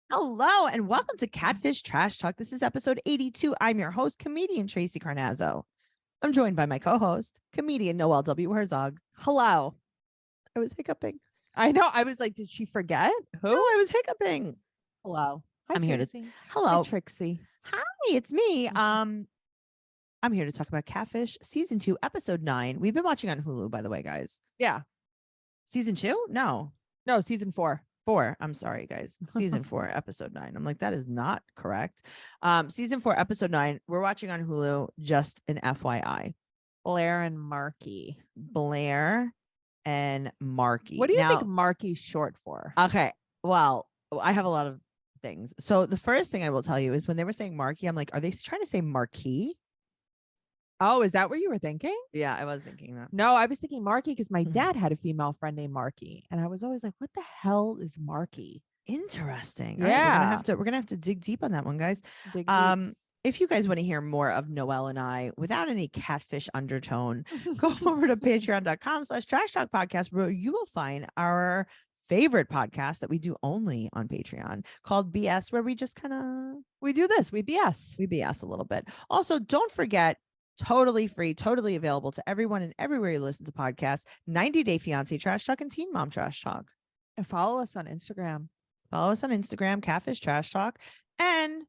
Hello and welcome to Catfish Trash Talk. This is episode 82. I'm your host, comedian Tracey Carnazzo. I'm joined by my co-host, comedian Noelle W. Herzog. Hello. I was hiccuping. I know. I was like, did she forget? Who? No, I was hiccuping. Hello. Hi, I'm here to. Tracey. Hello, Hi, Trixie. Hi, it's me. I'm here to talk about Catfish season 2, episode 9. We've been watching on Hulu, by the way, guys. Yeah. Season 2? No, season 4. 4. I'm sorry, guys. Season 4, episode 9. I'm like, that is not correct. Season 4, episode 9. We're watching on Hulu. Just an FYI. Blaire and Markie. Blaire and Markie. What do you think Markie's short for? Okay. Well, I have a lot of things. So the first thing I will tell you is when they were saying Markie, I'm like, are they trying to say Marquis? Oh, is that what you were thinking? Yeah, I was thinking that. No, I was thinking Markie because my dad had a female friend named Markie. And I was always like, what the hell is Markie? Interesting. Yeah. Right, we're gonna have to dig deep on that one, guys. If you guys want to hear more of Noelle and I without any catfish undertone, go over to patreon.com/trash talk podcast, where you will find our favorite podcast that we do only on Patreon called BS, where we just we do this. We BS a little bit. Also, don't forget, totally free, totally available to everyone and everywhere you listen to podcasts, 90 Day Fiance Trash Talk and Teen Mom Trash Talk. And follow us on Instagram. Catfish Trash Talk, and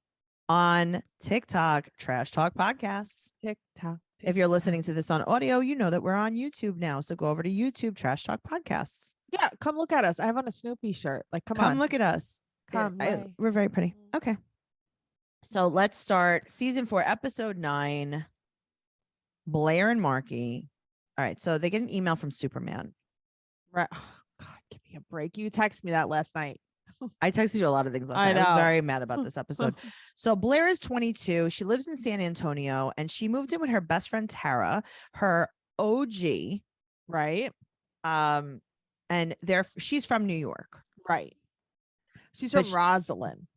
on TikTok, Trash Talk Podcasts. TikTok. If you're listening to this on audio, you know that we're on YouTube now. So go over to YouTube, Trash Talk Podcasts. Yeah, come look at us. I have on a Snoopy shirt. Like, come on. Look at us. We're very pretty. Okay. So let's start season 4, episode 9. Blaire and Markie. All right. So they get an email from Superman. Right. Oh, God, give me a break. You texted me that last night. I texted you a lot of things last night. I was very mad about this episode. So Blaire is 22. She lives in San Antonio, and she moved in with her best friend Tara, her OG. Right. And she's from New York. Right. She's from Roslyn.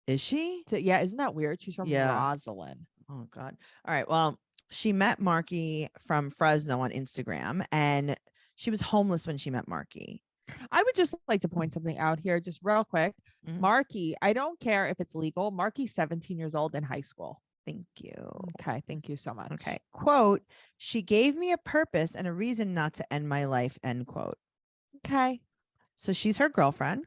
Is she? Yeah. Isn't that weird? She's from Roslyn. Oh, God. All right. Well, she met Markie from Fresno on Instagram, and she was homeless when she met Markie. I would just like to point something out here, just real quick. Markie, I don't care if it's legal. Markie's 17 years old in high school. Thank you. Okay. Thank you so much. Okay. Quote, she gave me a purpose and a reason not to end my life, end quote. Okay. So she's her girlfriend.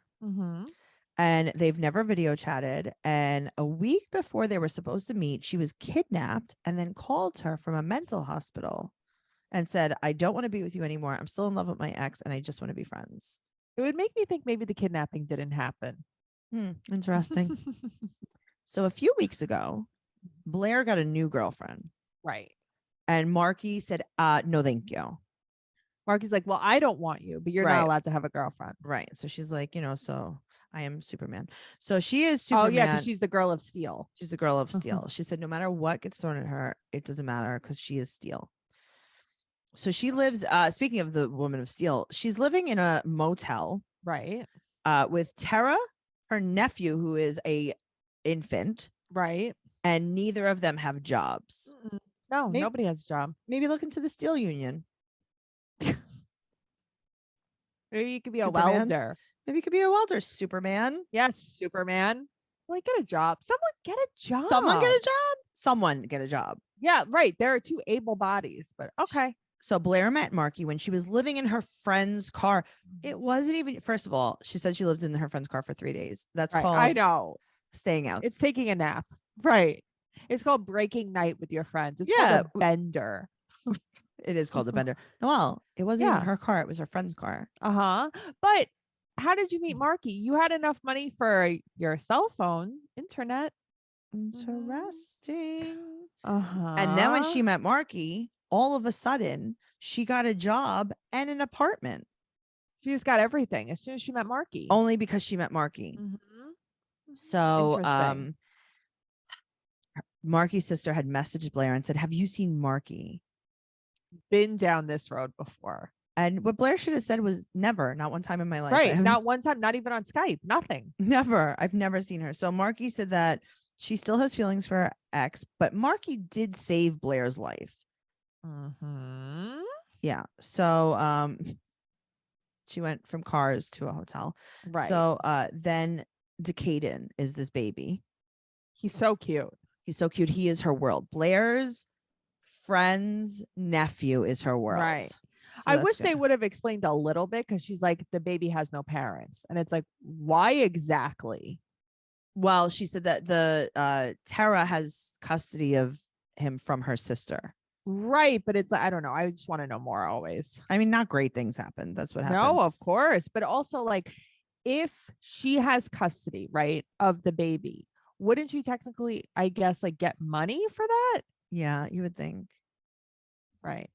And they've never video chatted. And a week before they were supposed to meet, she was kidnapped and then called her from a mental hospital and said, I don't want to be with you anymore. I'm still in love with my ex and I just want to be friends. It would make me think maybe the kidnapping didn't happen. Interesting. So a few weeks ago, Blaire got a new girlfriend. Right. And Markie said, no, thank you. Markie's like, well, I don't want you, but you're not allowed to have a girlfriend. Right. So she's like, so I am Superman. So she is Superman. Oh, yeah, because she's the girl of steel. She's the girl of steel. She said no matter what gets thrown at her, it doesn't matter because she is steel. So she lives, speaking of the woman of steel, she's living in a motel. Right. With Tara, her nephew, who is a infant. Right. And neither of them have jobs. No, nobody has a job. Maybe look into the steel union. Maybe you could be a welder. Maybe you could be a welder, Superman. Yes, Superman. Like, get a job. Someone get a job. Someone get a job. Yeah, right. There are two able bodies, but okay. So Blaire met Markie when she was living in her friend's car. It wasn't even, first of all, she said she lived in her friend's car for 3 days. That's called, I know, staying out. It's taking a nap. Right. It's called breaking night with your friends. It's called a bender. It is called a bender. Noelle, it wasn't even her car. It was her friend's car. But how did you meet Markie? You had enough money for your cell phone, internet. Interesting. And then when she met Markie, all of a sudden, she got a job and an apartment. She just got everything as soon as she met Markie. Only because she met Markie. So, Markie's sister had messaged Blaire and said, have you seen Markie? Been down this road before. And what Blaire should have said was never, not one time in my life. Right. Not one time, not even on Skype, nothing. Never. I've never seen her. So Markie said that she still has feelings for her ex, but Markie did save Blaire's life. Yeah. So she went from cars to a hotel. Right. So then Decaden is this baby. He's so cute. He's so cute. He is her world. Blaire's friend's nephew is her world. Right. So I wish good. they would have explained a little bit, because she's like, the baby has no parents. And it's like, why exactly? Well, she said that the Tara has custody of him from her sister. Right. But it's like, I don't know. I just want to know more always. I mean, not great things happen. That's what happened. No, of course. But also, like, if she has custody, right, of the baby, wouldn't you technically, I guess, like, get money for that? Yeah, you would think. Right.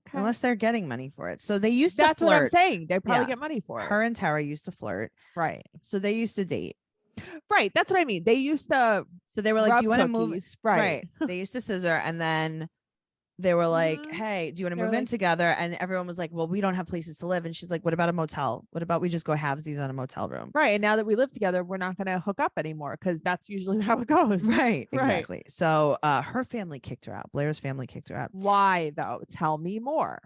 Okay. Unless they're getting money for it. So they used to flirt. That's what I'm saying. They probably get money for it. Her and Tara used to flirt. Right. So they used to date. Right. That's what I mean. They used to. So they were like, do you want to move? Right. They used to scissor, and then they were like, hey, do you want to move in together? And everyone was like, well, we don't have places to live. And she's like, what about a motel? What about we just go halvesies on a motel room? Right. And now that we live together, we're not going to hook up anymore, because that's usually how it goes. Right. Exactly. So her family kicked her out. Blaire's family kicked her out. Why though? Tell me more.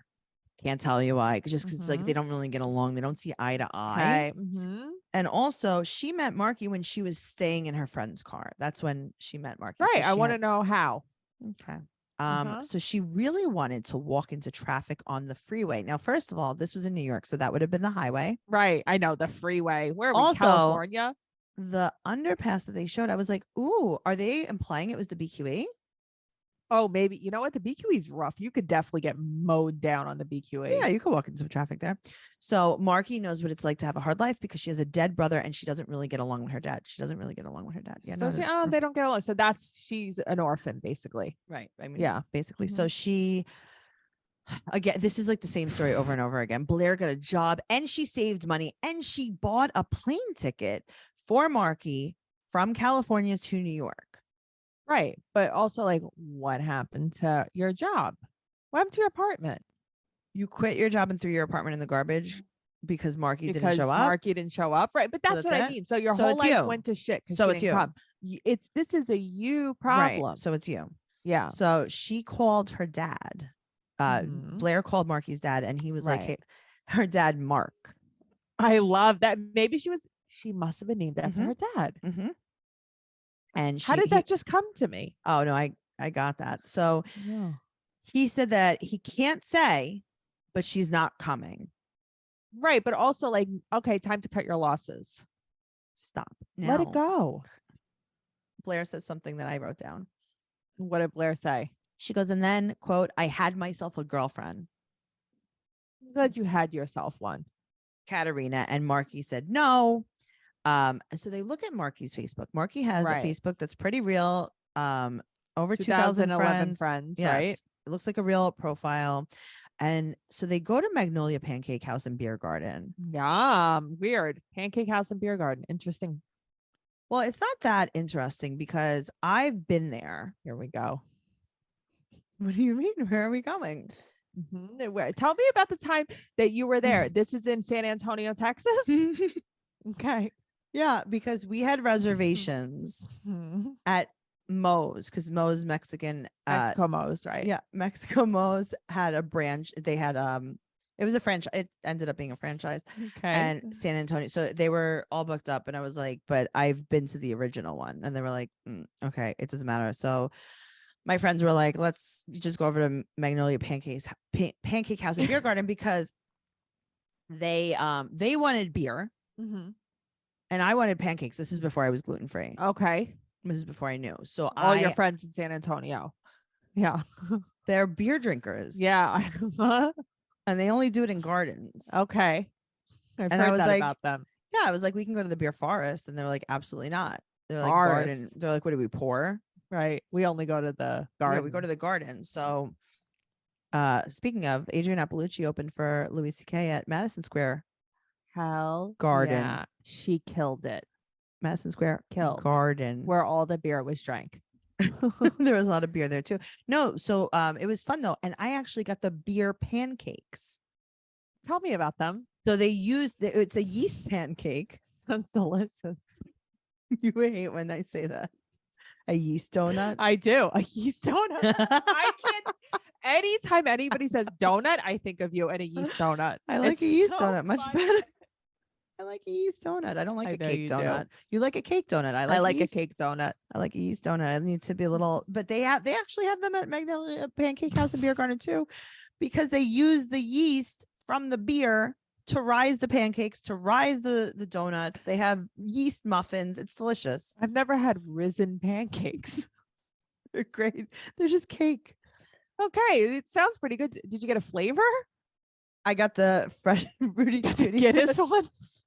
Can't tell you why. Just because like they don't really get along. They don't see eye to eye. Okay. And also, she met Markie when she was staying in her friend's car. That's when she met Markie. Right. So I want to know how. Okay. So she really wanted to walk into traffic on the freeway. Now, first of all, this was in New York, so that would have been the highway. Right. I know, the freeway. Where are we? Also, California? The underpass that they showed, I was like, ooh, are they implying it was the BQE? Oh, maybe. You know what? The BQE is rough. You could definitely get mowed down on the BQE. Yeah, you could walk into some traffic there. So Markie knows what it's like to have a hard life, because she has a dead brother and she doesn't really get along with her dad. Yeah, So no, they don't get along. So she's an orphan, basically. Right. I mean, yeah, basically. So she, again, this is like the same story over and over again. Blaire got a job and she saved money and she bought a plane ticket for Markie from California to New York. Right. But also, like, what happened to your job? What happened to your apartment? You quit your job and threw your apartment in the garbage because Markie didn't show up. Markie didn't show up. Right. But that's what I mean. So your whole life went to shit. So it's you. This is a you problem. Right. So it's you. Yeah. So she called her dad. Blaire called Markie's dad, and he was like, hey, her dad, Mark. I love that. Maybe she must have been named after her dad. And how did that just come to me? Oh no, I got that. So he said that he can't say, but she's not coming. Right. But also, like, okay, time to cut your losses. Stop. Let it go. Blaire said something that I wrote down. What did Blaire say? She goes, and then, quote, I had myself a girlfriend. I'm glad you had yourself one. Katerina. And Markie said no. So they look at Markie's Facebook. Markie has a Facebook that's pretty real. Over 2,011 friends. Yes. Right. It looks like a real profile. And so they go to Magnolia Pancake House and Beer Garden. Weird. Pancake House and Beer Garden. Interesting. Well, it's not that interesting because I've been there. Here we go. What do you mean? Where are we going? Tell me about the time that you were there. This is in San Antonio, Texas. Okay. Yeah, because we had reservations at Moe's, because Moe's Mexican. Mexico Moe's, right? Yeah, Mexico Moe's had a branch. They had it was a franchise. It ended up being a franchise. Okay. And San Antonio. So they were all booked up, and I was like, but I've been to the original one, and they were like, okay, it doesn't matter. So my friends were like, let's just go over to Magnolia Pancake House and Beer Garden, because they wanted beer. And I wanted pancakes. This is before I was gluten-free. Okay. This is before I knew. So all your friends in San Antonio. Yeah. They're beer drinkers. Yeah. And they only do it in gardens. Okay. I've heard I was like, about them. Yeah, I was like, we can go to the beer forest. And they're like, absolutely not. They're like, forest. garden. They're like, what do we pour? Right. We only go to the garden. Yeah, we go to the garden. So speaking of, Adrienne Appalucci opened for Louis C.K. at Madison Square. Hell Garden. Yeah. She killed it. Madison Square Garden. Where all the beer was drank. There was a lot of beer there too. No, so it was fun though. And I actually got the beer pancakes. Tell me about them. So they used it's a yeast pancake. That's delicious. You hate when I say that. A yeast donut. I do. A yeast donut. I can't. Anytime anybody says donut, I think of you and a yeast donut. I like a yeast donut much better. I like a yeast donut. I don't like I a know cake you do. donut. You like a cake donut. I like yeast. a cake donut. I like a yeast donut. I need to be a little, but they actually have them at Magnolia Pancake House and Beer Garden too, because they use the yeast from the beer to rise the pancakes, to rise the donuts. They have yeast muffins. It's delicious. I've never had risen pancakes. They're great. They're just cake. Okay, it sounds pretty good. Did you get a flavor? I got the fresh Rudy Tooty Guinness ones.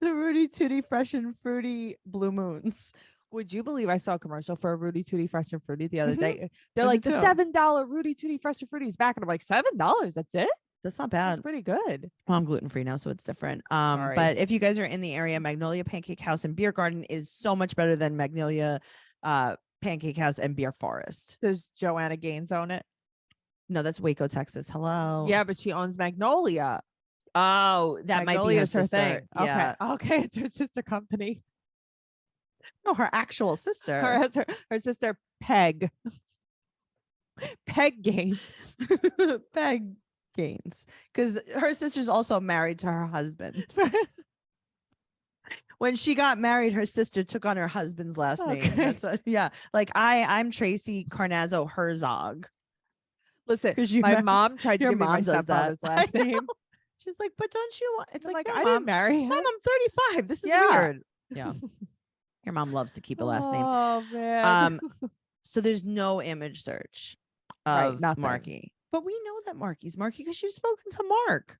The Rudy Tooty Fresh and Fruity Blue Moons. Would you believe I saw a commercial for a Rudy Tooty Fresh and Fruity the other day? They're I like, did the too. $7 Rudy Tooty Fresh and Fruity is back. And I'm like, $7? That's it? That's not That's bad. pretty good. Well, I'm gluten free now, so it's different. Sorry. But if you guys are in the area, Magnolia Pancake House and Beer Garden is so much better than Magnolia Pancake House and Beer Forest. Does Joanna Gaines own it? No, that's Waco, Texas. Hello. Yeah, but she owns Magnolia. Oh, that Magnolia's might be her her sister. thing. Yeah. Okay, it's her sister company. No, her actual sister. Her sister Peg. Peg Gaines. Peg Gaines. Because her sister's also married to her husband. When she got married, her sister took on her husband's last name. That's what, yeah. Like I'm Tracey Carnazzo Herzog. Listen, You my mom tried to your give me mom my does that. stepfather's last name. She's like, but don't you want? It's I'm like, no, I mom, didn't marry him. Mom, I'm 35. This is weird. Yeah. Your mom loves to keep a last name. Oh man. So there's no image search Right, of nothing. Markie, but we know that Markie's Markie because you've spoken to Mark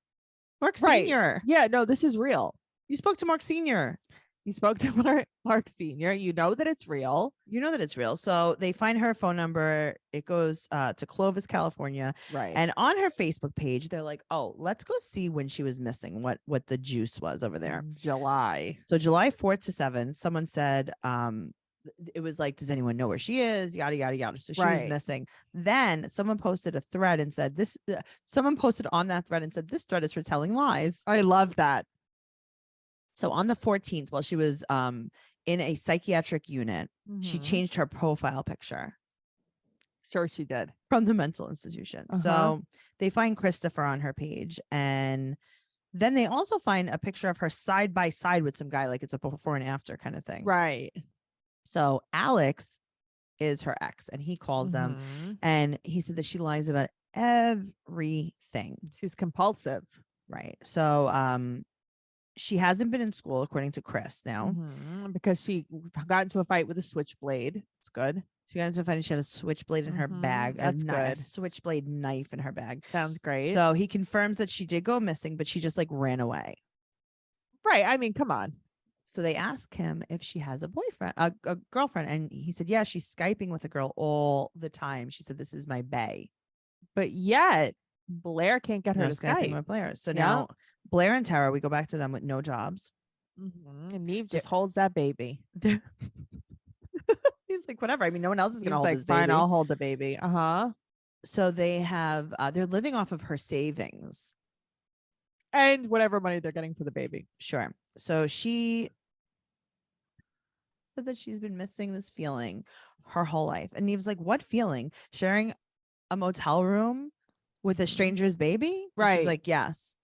Right. Senior. Yeah, no, this is real. You spoke to Mark Senior. You spoke to Mark Sr. You know that it's real. You know that it's real. So they find her phone number. It goes to Clovis, California. Right. And on her Facebook page, they're like, oh, let's go see when she was missing, what the juice was over there. July. So July 4th to 7th, someone said, it was like, does anyone know where she is? Yada, yada, yada. So she was missing. Then someone posted a thread and said someone posted on that thread and said, this thread is for telling lies. I love that. So on the 14th, while she was in a psychiatric unit, she changed her profile picture. Sure she did. From the mental institution. So they find Christopher on her page. And then they also find a picture of her side by side with some guy, like it's a before and after kind of thing. Right. So Alex is her ex, and he calls them, and he said that she lies about everything. She's compulsive. Right. So she hasn't been in school, according to Chris now. Because she got into a fight with a switchblade. It's good. She got into a fight and she had a switchblade in her bag. That's good. A switchblade knife in her bag. Sounds great. So he confirms that she did go missing, but she just like ran away. Right. I mean, come on. So they ask him if she has a boyfriend, a girlfriend. And he said, yeah, she's Skyping with a girl all the time. She said, this is my bae. But yet Blaire can't get her to Skype with Blaire. So now Blaire and Tara, we go back to them with no jobs. And Neve just holds that baby. He's like, whatever. I mean, no one else is going to hold this baby. Fine, I'll hold the baby. So they have, they're living off of her savings. And whatever money they're getting for the baby. Sure. So she said that she's been missing this feeling her whole life. And Neve's like, what feeling? Sharing a motel room with a stranger's baby? Right. And she's like, yes.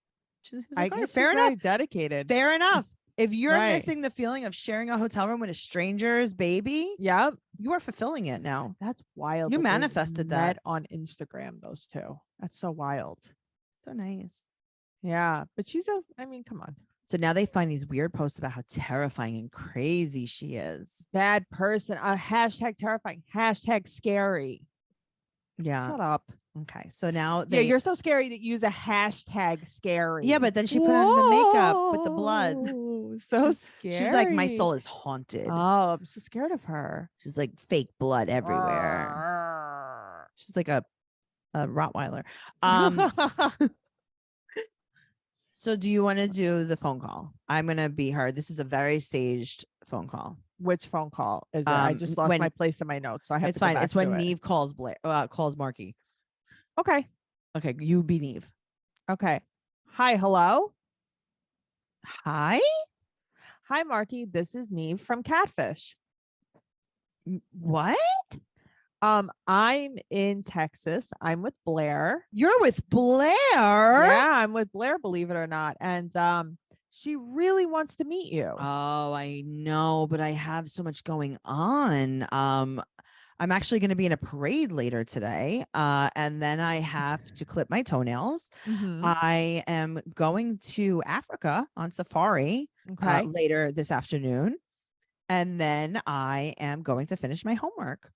She's like, I guess fair enough. Dedicated. Fair enough. If you're missing the feeling of sharing a hotel room with a stranger's baby, you are fulfilling it now. That's wild. You manifested that on Instagram, those two. That's so wild. So nice. Yeah. But I mean, come on. So now they find these weird posts about how terrifying and crazy she is. Bad person. Hashtag terrifying. Hashtag scary. Yeah. Shut up. Okay. So now you're so scary that you use a hashtag scary. Yeah, but then she put on the makeup with the blood. So scary. She's like, my soul is haunted. Oh, I'm so scared of her. She's like fake blood everywhere. She's like a Rottweiler. So do you want to do the phone call? I'm going to be her. This is a very staged phone call. Which phone call is it? I just lost my place in my notes. So I have it's to go fine. back It's when to Neve calls calls Markie. Okay. Okay. You be Neve. Okay. Hi. Hello. Hi. Hi, Markie. This is Neve from Catfish. What? I'm in Texas. I'm with Blaire. You're with Blaire? Yeah, I'm with Blaire, believe it or not. And She really wants to meet you. Oh, I know, but I have so much going on. I'm actually going to be in a parade later today. And then I have to clip my toenails. I am going to Africa on safari later this afternoon. And then I am going to finish my homework.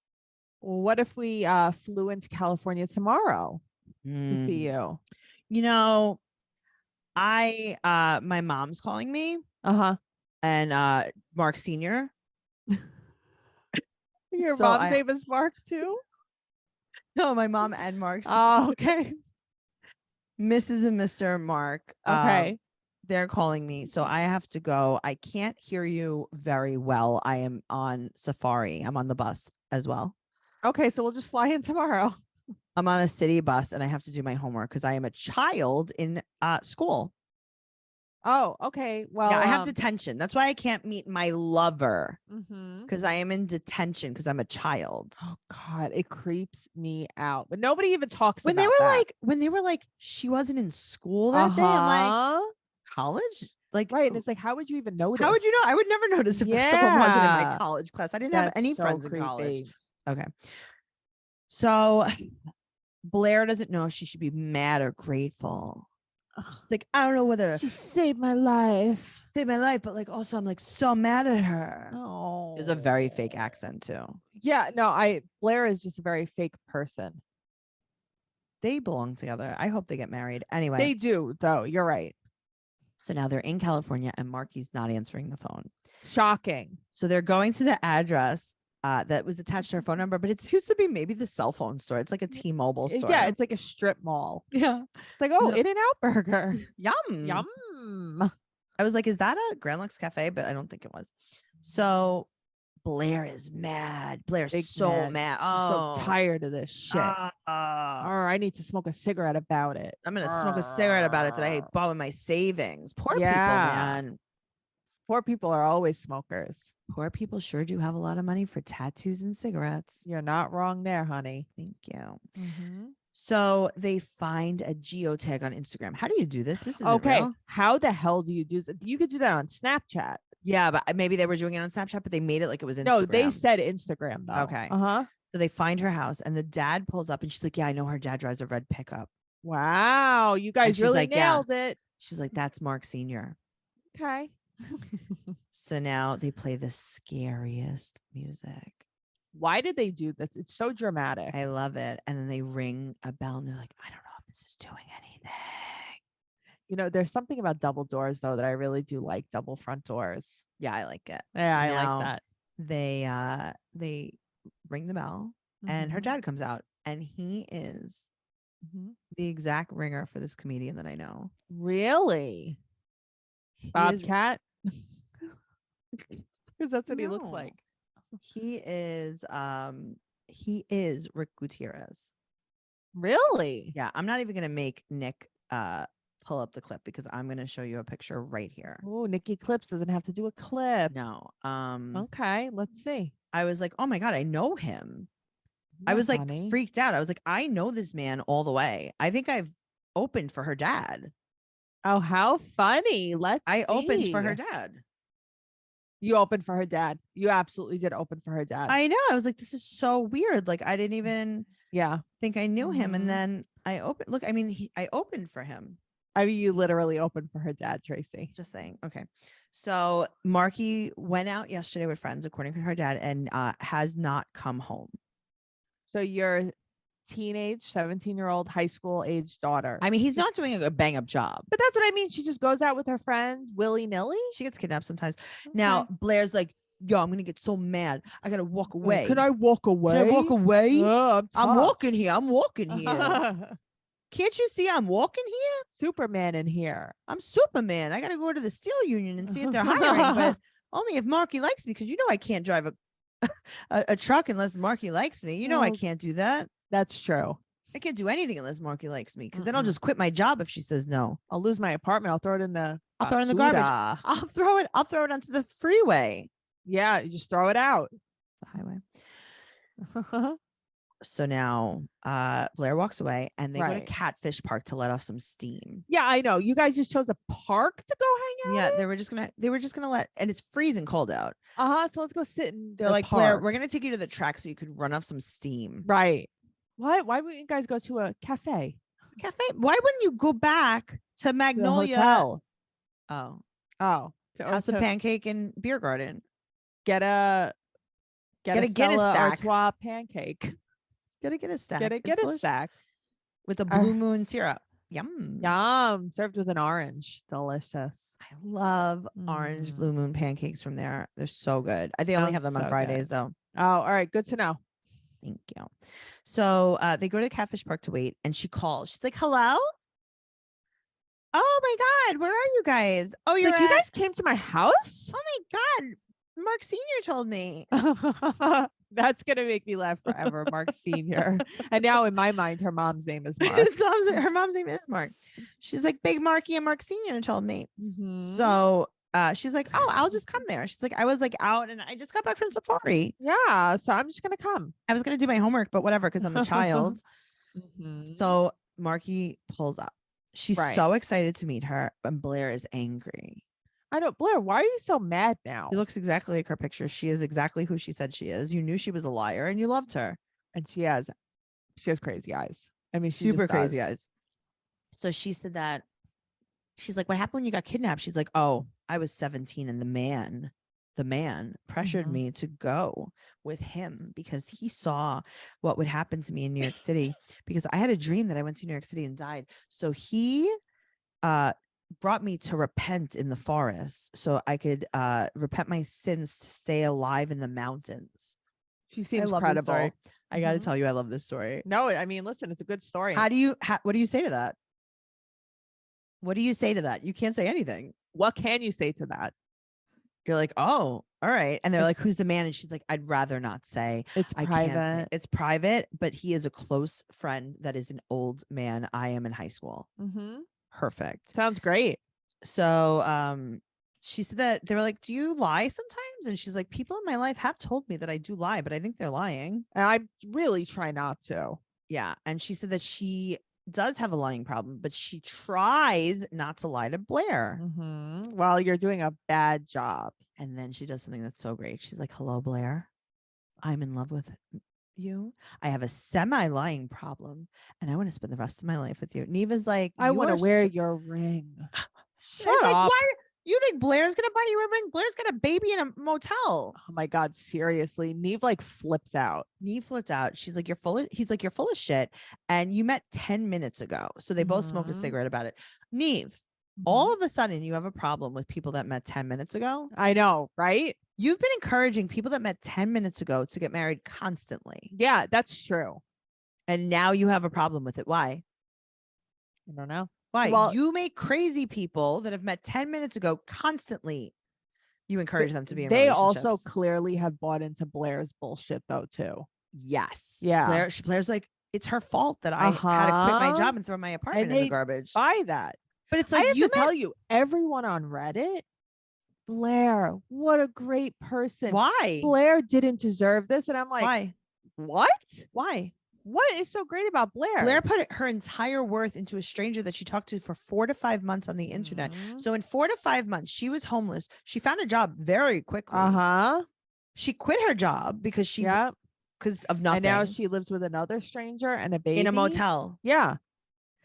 Well, what if we flew into California tomorrow to see you? You know, my mom's calling me. And Mark Sr. Your mom's name is Mark too? No, my mom and Mark. Oh, okay. Mrs. and Mr. Mark. Okay. They're calling me, so I have to go. I can't hear you very well. I am on safari. I'm on the bus as well. Okay, so we'll just fly in tomorrow. I'm on a city bus and I have to do my homework because I am a child in school. Oh, okay. Well, yeah, I have detention. That's why I can't meet my lover Mm-hmm. because I am in detention because I'm a child. Oh God, it creeps me out. But nobody even talks When about they were that. like, when they were like, she wasn't in school that day. I'm like, college? Like, right. And it's like, how would you even notice? how would you know? I would never notice if someone wasn't in my college class. I didn't have any so friends creepy. in college. Okay. So Blaire doesn't know if she should be mad or grateful. She's like, I don't know whether she saved my life. Saved my life, but like also I'm like so mad at her. Oh, There's a very fake accent too. Yeah, no, Blaire is just a very fake person. They belong together. I hope they get married. Anyway. They do, though. You're right. So now they're in California and Markie's not answering the phone. Shocking. So they're going to the address that was attached to her phone number, but it seems to be maybe the cell phone store. It's like a T-Mobile store. Yeah, it's like a strip mall. Yeah. It's like, oh, In-N-Out Burger. Yum. Yum. I was like, is that a Grand Lux Cafe? But I don't think it was. So Blaire is mad. Blaire's so mad. Oh, so tired of this shit. I need to smoke a cigarette about it. I'm going to smoke a cigarette about it that I bought with my savings. Poor people, man. Poor people are always smokers. Poor people sure do have a lot of money for tattoos and cigarettes. You're not wrong there, honey. Thank you. So they find a geotag on Instagram. How do you do this? This is okay. Real. How the hell do you do this? You could do that on Snapchat. Yeah, but maybe they were doing it on Snapchat, but they made it like it was Instagram. No, they said Instagram though. Okay. So they find her house and the dad pulls up and she's like, yeah, I know her dad drives a red pickup. Wow. You guys really like, nailed it. She's like, that's Mark Sr. Okay. So now they play the scariest music. Why did they do this? It's so dramatic. I love it. And then they ring a bell and they're like, I don't know if this is doing anything. You know, there's something about double doors though that I really do like. Double front doors. Yeah, I like it. Yeah, so I like that. They ring the bell and her dad comes out and he is the exact ringer for this comedian that I know. Really? Bobcat? Because that's what he looks like. He is Rick Gutierrez. Really? Yeah, I'm not even gonna make Nick pull up the clip because I'm gonna show you a picture right here. Oh, Nikki Clips doesn't have to do a clip. No. Okay, let's see. I was like, oh my God, I know him. I was like freaked out. I was like, I know this man all the way. I think I've opened for her dad. Oh, how funny. I opened for her dad. You opened for her dad. You absolutely did open for her dad. I know. I was like, this is so weird. Like, I didn't even think I knew him. And then I opened. Look, I mean, I opened for him. I mean, you literally opened for her dad, Tracey. Just saying. Okay. So Markie went out yesterday with friends, according to her dad, and has not come home. So your teenage 17-year-old high school age daughter. I mean, he's not doing a bang up job. But that's what I mean. She just goes out with her friends willy-nilly. She gets kidnapped sometimes. Okay. Now Blaire's like, yo, I'm gonna get so mad. I gotta walk away. Can I walk away? Can I walk away? I'm walking here. Can't you see I'm walking here? Superman in here. I'm Superman. I gotta go to the steel union and see if they're hiring, but only if Markie likes me, because you know I can't drive a truck unless Markie likes me. You know I can't do that. That's true. I can't do anything unless Markie likes me, because then I'll just quit my job if she says no. I'll lose my apartment. I'll throw it in the garbage. I'll throw it onto the freeway. Yeah, you just throw it out. The highway. So now Blaire walks away and they go to Right. Catfish Park to let off some steam. Yeah, I know. You guys just chose a park to go hang out. Yeah, in? they were just gonna let, and it's freezing cold out. So let's go sit in They're the like, Blaire, park. we're gonna take you to the track so you could run off some steam. Right. Why wouldn't you guys go to a cafe? Why wouldn't you go back to The Magnolia? hotel. Oh, House of Pancake and Beer Garden. Get a Guinness Stella stack. Artois pancake. Gotta get a stack. Get a stack with a Blue Moon syrup. Yum. Yum. Served with an orange. Delicious. I love orange Blue Moon pancakes from there. They're so good. They only have them on Fridays though. Oh, all right. Good to know. Thank you. So they go to Catfish Park to wait, and she calls. She's like, "Hello? Oh my God, where are you guys? Oh, you guys came to my house? Oh my God, Mark Sr. told me." That's gonna make me laugh forever, Mark Sr. And now in my mind, her mom's name is Mark. Her mom's name is Mark. She's like, Big Markie and Mark Sr. told me. So she's like, "Oh, I'll just come there." She's like, "I was like out and I just got back from safari. Yeah, so I'm just gonna come. I was gonna do my homework, but whatever, because I'm a child." So Markie pulls up. She's so excited to meet her, and Blaire is angry. I know. Blaire, why are you so mad now? She looks exactly like her picture. She is exactly who she said she is. You knew she was a liar and you loved her. And she has crazy eyes. I mean, super crazy eyes. So she said that. She's like, "What happened when you got kidnapped?" She's like, "Oh, I was 17 and the man pressured me to go with him because he saw what would happen to me in New York City, because I had a dream that I went to New York City and died. So he brought me to repent in the forest so I could repent my sins to stay alive in the mountains." She seems credible. I got to tell you, I love this story. No, I mean, listen, it's a good story. What do you say to that? What do you say to that? You can't say anything. What can you say to that? You're like, "Oh, all right." And they're like, "Who's the man?" And she's like, "I'd rather not say. It's private. I can't say. It's private, but he is a close friend that is an old man. I am in high school." Perfect. Sounds great. So she said that they were like, "Do you lie sometimes?" And she's like, "People in my life have told me that I do lie, but I think they're lying. And I really try not to." Yeah. And she said that she does have a lying problem, but she tries not to lie to Blaire. Well, you're doing a bad job. And then she does something that's so great. She's like, "Hello, Blaire. I'm in love with you. I have a semi-lying problem, and I want to spend the rest of my life with you." Neva's like, "I want to wear your ring." Shut up. Like, why? You think Blaire's gonna buy you a ring? Blaire's got a baby in a motel. Oh my God, seriously. Neve like flips out. Neve flipped out. She's like, he's like, "You're full of shit. And you met 10 minutes ago." So they both smoke a cigarette about it. Neve, all of a sudden you have a problem with people that met 10 minutes ago. I know, right? You've been encouraging people that met 10 minutes ago to get married constantly. Yeah, that's true. And now you have a problem with it. Why? I don't know. Why? Well, you make crazy people that have met 10 minutes ago constantly. You encourage them to be in relationships. They also clearly have bought into Blaire's bullshit though, too. Yes. Yeah. Blaire's like, "It's her fault that I had to quit my job and throw my apartment in the garbage." Buy that. But it's like, I have to tell you, everyone on Reddit, Blaire, what a great person. Why? Blaire didn't deserve this. And I'm like, why? What? Why? What is so great about Blaire? Blaire put her entire worth into a stranger that she talked to for 4 to 5 months on the internet. So in 4 to 5 months, she was homeless. She found a job very quickly. She quit her job because because of nothing. And now she lives with another stranger and a baby in a motel. Yeah.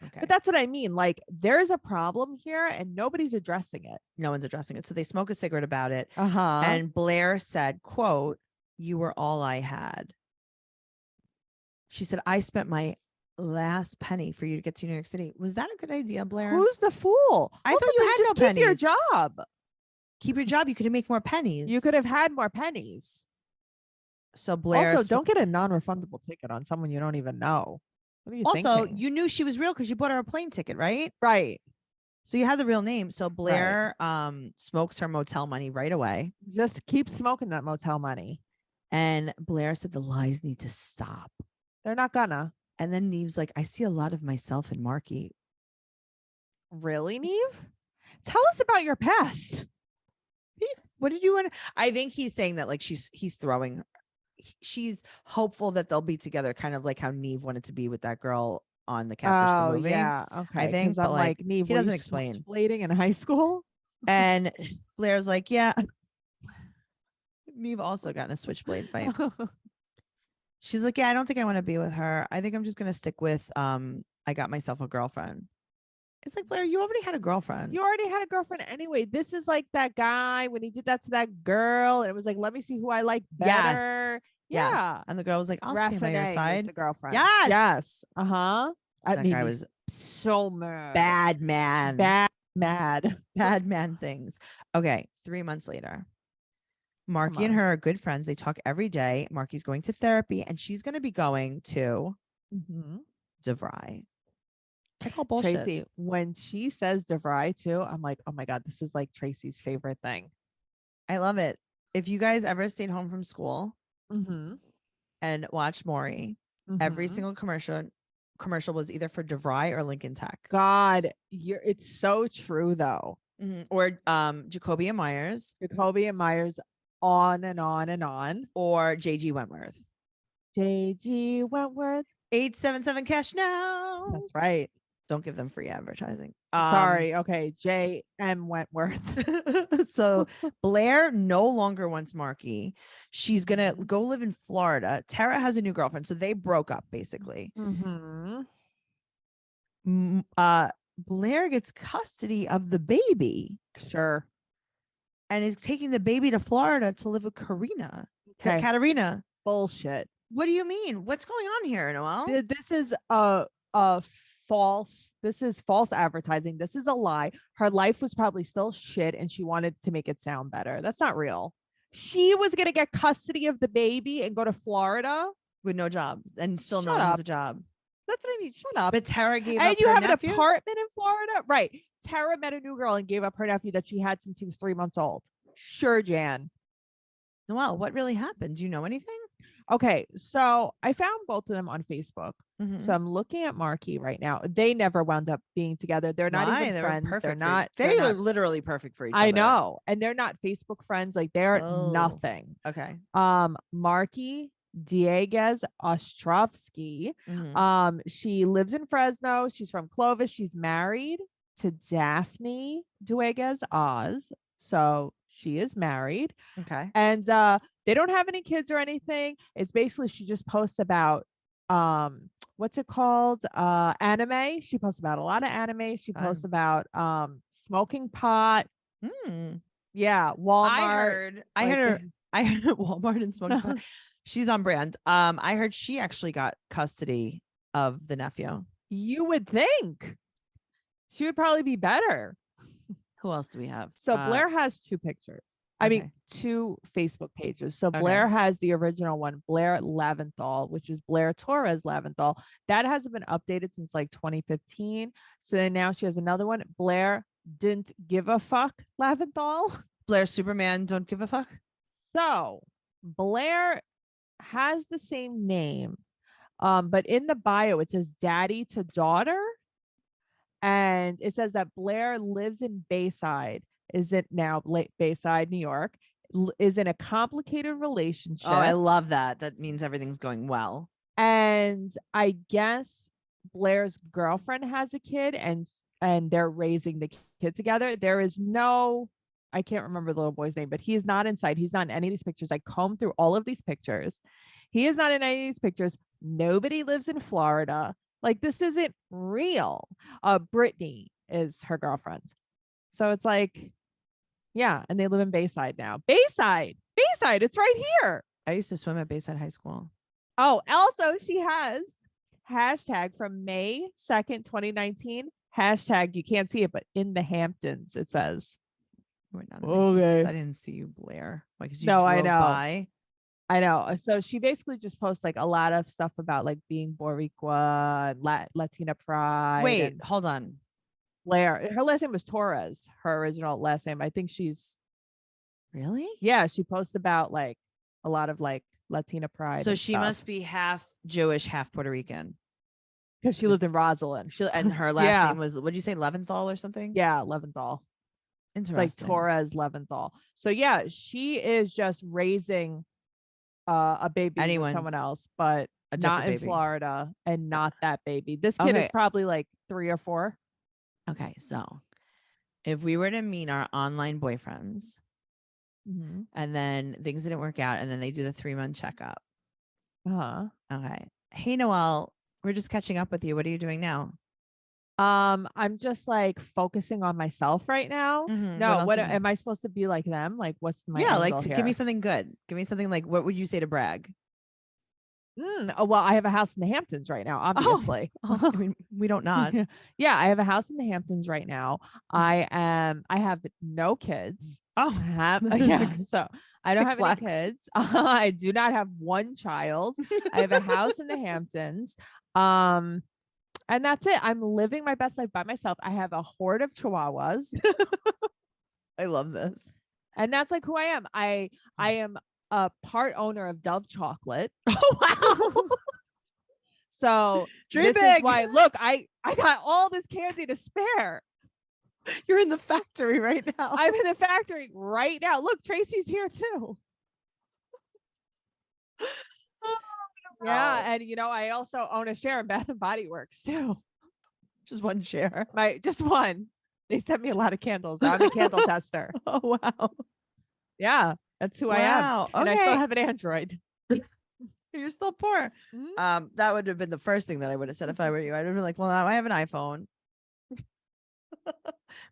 Okay. But that's what I mean. Like, there's a problem here and nobody's addressing it. No one's addressing it. So they smoke a cigarette about it. Uh-huh. And Blaire said, quote, "You were all I had." She said, "I spent my last penny for you to get to New York City." Was that a good idea, Blaire? Who's the fool? I thought you had no pennies. Keep your job. Keep your job. You could make more pennies. You could have had more pennies. So Blaire. Also, don't get a non-refundable ticket on someone you don't even know. What are you thinking? You knew she was real because you bought her a plane ticket, right? Right. So you had the real name. So Blaire smokes her motel money right away. Just keep smoking that motel money. And Blaire said the lies need to stop. They're not gonna. And then Neve's like, "I see a lot of myself in Markie." Really, Neve? Tell us about your past. What did you want? I think he's saying that like he's throwing she's hopeful that they'll be together, kind of like how Neve wanted to be with that girl on the Catfish the movie. Yeah. I Okay. think, Because I'm but like, Neve, he were you doesn't explain. switchblading in high school? And Blaire's like, yeah. Neve also got in a switchblade fight. She's like, yeah, I don't think I want to be with her. I think I'm just gonna stick with I got myself a girlfriend. It's like, Blaire, you already had a girlfriend. You already had a girlfriend anyway. This is like that guy when he did that to that girl. And it was like, let me see who I like better. Yes. Yeah. And the girl was like, I'll stand by your Raffinay side. was the girlfriend. Yes. Yes. Uh-huh. That guy was so mad. bad man. Mad. Bad man things. Okay. 3 months later. Markie and her are good friends. They talk every day. Markie's going to therapy and she's going to be going to DeVry. I call bullshit. Tracey, when she says DeVry too, I'm like, oh my God, this is like Tracey's favorite thing. I love it. If you guys ever stayed home from school and watched Maury, every single commercial was either for DeVry or Lincoln Tech. God, it's so true though. Or Jacoby and Myers. Jacoby and Myers, on and on and on. Or JG Wentworth. JG Wentworth. 877 cash now. That's right. Don't give them free advertising. Sorry. Okay. J.M. Wentworth. So Blaire no longer wants Markie. She's going to go live in Florida. Tara has a new girlfriend. So they broke up basically. Blaire gets custody of the baby. Sure. And is taking the baby to Florida to live with Karina. Katarina. Bullshit. What do you mean? What's going on here, Noelle? This is false. This is false advertising. This is a lie. Her life was probably still shit and she wanted to make it sound better. That's not real. She was going to get custody of the baby and go to Florida with no job and still no one has a job. That's what I mean. Shut up. But Tara gave up and you her have nephew? An apartment in Florida? Right. Tara met a new girl and gave up her nephew that she had since he was 3 months old. Sure, Jan. Noelle, what really happened? Do you know anything? Okay, so I found both of them on Facebook. So I'm looking at Markie right now. They never wound up being together. They're not even friends. They're not. They are literally perfect for each other. I know. And they're not Facebook friends. Like they're nothing. Okay. Markie Dieguez Ostrovsky. She lives in Fresno. She's from Clovis. She's married to Daphne Dieguez Oz. So she is married. Okay. And they don't have any kids or anything. It's basically she just posts about what's it called? Anime. She posts about a lot of anime. She posts about smoking pot. Yeah, Walmart. I heard Walmart and smoking pot. She's on brand. I heard she actually got custody of the nephew. You would think she would probably be better. Who else do we have? So Blaire has 2 pictures. I mean, 2 Facebook pages. So Blaire has the original one, Blaire Laventhal, which is Blaire Torres Laventhal. That hasn't been updated since like 2015. So then now she has another one, Blaire Didn't Give a Fuck Laventhal. Blaire Superman Don't Give a Fuck. So Blaire has the same name, but in the bio it says daddy to daughter. And it says that Blaire lives in Bayside, Bayside, New York, is in a complicated relationship. Oh, I love that. That means everything's going well. And I guess Blaire's girlfriend has a kid and they're raising the kid together. There is I can't remember the little boy's name, but he's not in sight. He's not in any of these pictures. I combed through all of these pictures. He is not in any of these pictures. Nobody lives in Florida. Like, this isn't real. Brittany is her girlfriend. So it's like, yeah. And they live in Bayside now. Bayside. It's right here. I used to swim at Bayside High School. Oh, also she has hashtag from May 2nd, 2019. Hashtag, you can't see it, but in the Hamptons, it says. We're not okay. I didn't see you, Blaire. Like, you drove I know. By. I know. So she basically just posts like a lot of stuff about like being Boricua and Latina pride. Wait, hold on. Blaire, her last name was Torres, her original last name. I think she's really? Yeah, she posts about like a lot of like Latina pride. So she must be half Jewish, half Puerto Rican. Because she lived in Rosalind. And her last name was, what did you say, Leventhal or something? Yeah, Leventhal. Interesting. It's like Torres Leventhal. So yeah, she is just raising a baby with someone else, but not in Florida and not that baby. This kid is probably like 3 or 4. Okay, so if we were to meet our online boyfriends and then things didn't work out and then they do the 3-month checkup. Okay. Hey, Noelle, we're just catching up with you. What are you doing now? I'm just like focusing on myself right now. No, what am I supposed to be like them? Like, what's my angle here? Give me something good. Give me something like, what would you say to brag? Oh, well, I have a house in the Hamptons right now, obviously. I mean, we don't not. Yeah, I have a house in the Hamptons right now. I have no kids. So I don't have any kids. I do not have one child. I have a house in the Hamptons. And that's it. I'm living my best life by myself. I have a horde of chihuahuas. I love this. And that's like who I am. I am a part owner of Dove chocolate. Oh, wow. So Dream this big. Is why, look, I got all this candy to spare. You're in the factory right now. I'm in the factory right now. Look, Tracey's here too. Yeah, and I also own a share in Bath and Body Works too. Just one share. Just one. They sent me a lot of candles. I'm a candle tester. Oh wow. Yeah, that's who I am. And I still have an Android. You're still poor. That would have been the first thing that I would have said if I were you. I'd have been like, well, now I have an iPhone.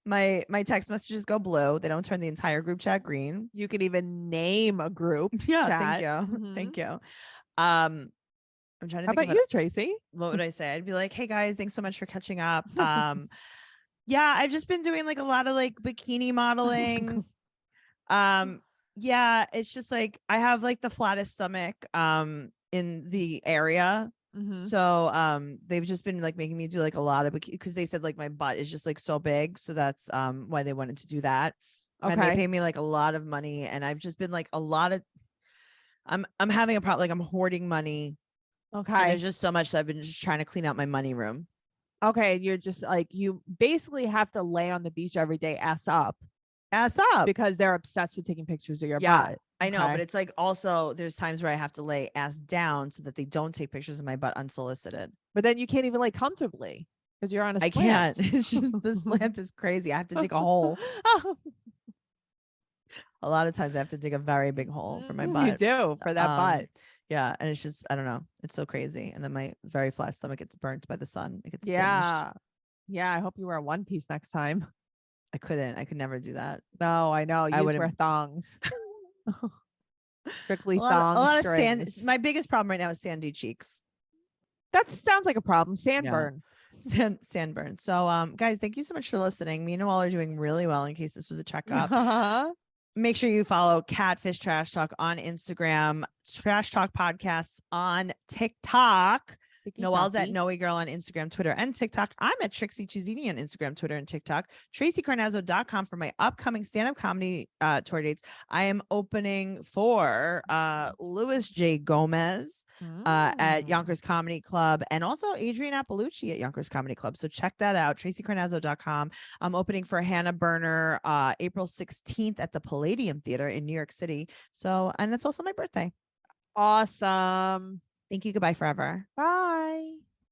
My text messages go blue. They don't turn the entire group chat green. You can even name a group. Yeah, chat. thank you. Thank you. I'm trying to How think about you, Tracey? What would I say? I'd be like, hey guys, thanks so much for catching up. Yeah, I've just been doing like a lot of like bikini modeling. Yeah, it's just like I have like the flattest stomach in the area. So they've just been like making me do like a lot of because they said like my butt is just like so big. So that's why they wanted to do that. And they pay me like a lot of money. And I've just been like a lot of I'm having a problem, like I'm hoarding money. Okay. And there's just so much that I've been just trying to clean out my money room. Okay. You're just like, you basically have to lay on the beach every day, ass up. Because they're obsessed with taking pictures of your butt. I know, but it's like also there's times where I have to lay ass down so that they don't take pictures of my butt unsolicited. But then you can't even lay comfortably because you're on a slant. I can't. It's just the slant is crazy. I have to dig a hole. A lot of times I have to dig a very big hole for my butt. You do for that butt. Yeah. And it's just, I don't know. It's so crazy. And then my very flat stomach gets burnt by the sun. It gets singed. Yeah. I hope you wear a one piece next time. I couldn't. I could never do that. No, I know. You just wear thongs. Strictly thongs. A lot of sand. My biggest problem right now is sandy cheeks. That sounds like a problem. Sandburn. Yeah. Sandburn. So guys, thank you so much for listening. Me and Noelle are doing really well in case this was a checkup. Make sure you follow Catfish Trash Talk on Instagram, Trash Talk Podcasts on TikTok. Noelle's at Noe Girl on Instagram, Twitter, and TikTok. I'm at Trixie Chuzini on Instagram, Twitter, and TikTok. TraceyCarnazzo.com for my upcoming stand-up comedy tour dates. I am opening for Louis J. Gomez at Yonkers Comedy Club and also Adrian Appalucci at Yonkers Comedy Club. So check that out, TraceyCarnazzo.com. I'm opening for Hannah Berner April 16th at the Palladium Theater in New York City. So, and that's also my birthday. Awesome. Thank you. Goodbye forever. Bye.